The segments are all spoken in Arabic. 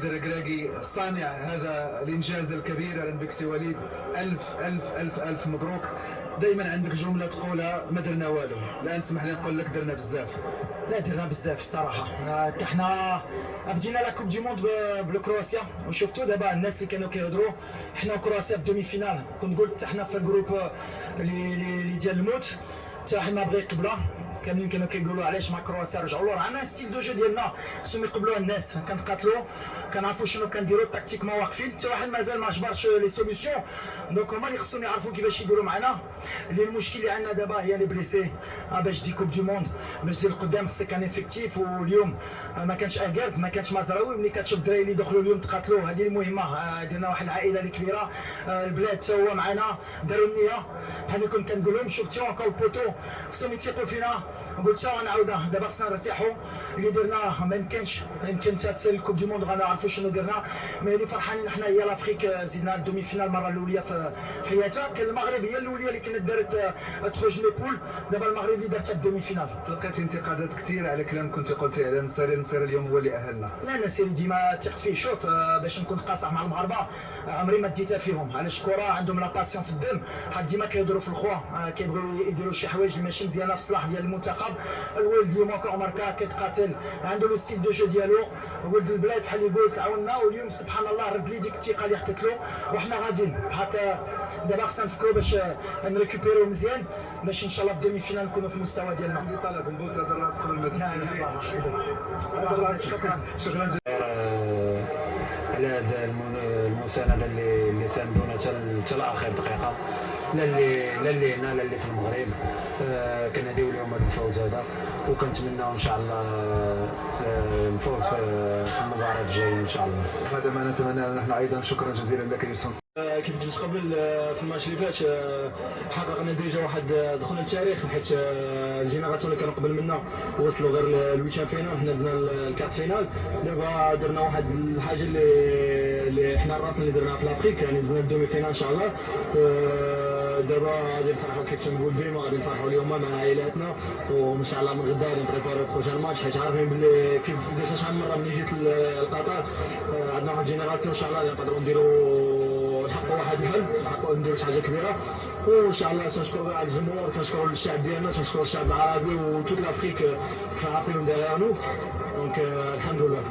وليد الركراكي صانع هذا الانجاز الكبير. اهلا بك سي وليد، الف الف الف الف مبروك. دائما عندك جمله تقولها ما درنا والو، الان اسمح لي نقول لك درنا بزاف. لا درنا بزاف الصراحه. حنا بدينا لا كوب دي موند بكرواسيا، وشفتوا دابا الناس اللي كانوا كيهضروا حنا كرواسيا في دومي فينال. كنت قلت حنا في الجروب اللي ديال الموت حتى حنا بغى يقبلها. كاملين كانوا كيقولوا علاش مع كرواسيا رجعوا لورا. عندنا ستيل دو جو ديالنا خصهم يقبلوها الناس. كنتقاتلوا كنعرفوا شنو كنديروا تكتيكمون واقفين، حتى واحد مازال ما جبرش لي سوليسيون. دونك هما اللي خصهم يعرفوا كيفاش يديروا معنا. اللي المشكل اللي عندنا دابا هي لي بريسي. باش دي كوب دو موند باش دير القدام خصك ان افكتيف. واليوم ما كانش اكارد، ما كانش مزراوي. ملي كتشوف الدراري اللي دخلوا اليوم تقاتلوا، هذه المهمه. درنا واحد العائله اللي كبيره. البلاد حتى هو معنا داروا النيه بحال اللي كنت كنقول لهم. شفتوا انكو البوتو خصهم يثيقوا فينا. قلت غنعاودها دابا، خصنا نرتاحوا. اللي درناه ما يمكنش تاتسال الكوب دو موند غنعرفوا شنو درنا. مي اللي فرحانين حنا هي لافريك زدنا الدومي فينال المره الاولى في حياتها. كان المغرب هي الاولى اللي كانت دارت تخرج لي بول. دابا المغرب اللي دارتها في الدومي فينال. تلقيت انتقادات كثير على كلام كنت قلتيه على النصير اليوم هو اللي اهلنا. لا النصير ديما ثقت فيه. شوف باش نكون قاصح مع المغاربه عمري ما ديتها فيهم. علاش الكره عندهم لا باسيون في الدم. حد ديما كيهضروا في الخوا، كيبغيو يديروا شي حوايج اللي ماشي مزيانه في الصلاح ديال المنتخب. الولد اليوم كون ماركا كيتقاتل، عنده لو ستيل دو جو ديالو. ولد البلاد بحال اللي قلت عاوننا، واليوم سبحان الله رد لي ديك الثقه اللي حطيت له. وحنا غاديين حتى دابا خصنا نفكروا باش نريكوبيريو مزيان، باش ان شاء الله في دومي فينال نكونوا في المستوى ديالنا. عندي طلب نبوس هذا الراس قبل ما تمشي. هذا الراس. شكرا على هذا المسانده اللي ساندونا حتى لاخر دقيقه. لا اللي هنا لا اللي في المغرب. كنهديو لهم هذا الفوز هذا، وكنتمناو ان شاء الله الفوز في المباراه الجايه ان شاء الله. هذا ما نتمنى نحن ايضا. شكرا جزيلا لك يوسف. كيف جيت قبل في الماتش اللي فات حققنا ديجا واحد دخلنا للتاريخ، حيت الجينيراسيون اللي كانوا قبل منا وصلوا غير الويتشان فينال، حنا دزنا الكارت فينال. دابا درنا واحد الحاجه اللي حنا راسنا اللي درناها في لافريك، يعني دزنا الدومي فينال ان شاء الله. دابا غادي نفرحوا كيف تنقول ديما، غادي نفرحوا اليوم مع عائلاتنا، وان شاء الله من غدا غادي نبريباريو بروجان ماتش، حيت عارفين بلي كيف درت شحال من مره ملي جيت لقطر عندنا واحد جينيراسيون ان شاء الله غادي نقدروا نديروا نحققوا واحد الحلم، نحققوا نديروا شي حاجه كبيره. وان شاء الله تنشكروا على الجمهور، تنشكروا الشعب ديالنا، تنشكروا الشعب العربي وتوت لافريك. حنا عارفين دايرانو. دونك الحمد لله.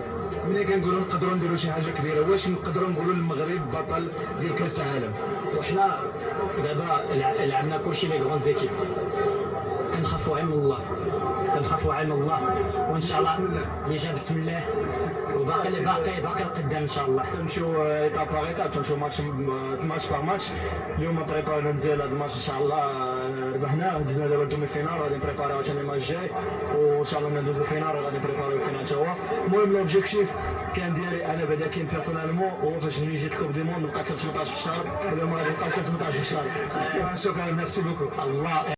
ملي كنقولوا نقدروا نديروا شي حاجه كبيره، واش نقدروا نقولوا المغرب بطل ديال كاس العالم؟ وحنا دابا لعبنا كلشي لي غون زيكيب. كنخافوا عين الله، كنخافوا عين الله، وان شاء الله اللي جا بسم الله. وباقي القدام ان شاء الله. تمشيو ايطاب باغ ايطاب، تمشيو ماتش باغ ماتش. اليوم بريبارينا مزيان هذا الماتش ان شاء الله. ربحناه دزنا دابا الدومي فينال، غادي نبريباريو ثاني الماتش الجاي، وان شاء الله ندوزو فينال، غادي نبريباريو فينال حتى هو. المهم لوبجيكتيف كان ديالي انا بعدا كاين بيرسونالمون، هو فاش جيت كوب دي موند بقات 18 في الشهر. اليوم غادي نبقاو 18 في الشهر. شكرا، ميرسي بوكو. الله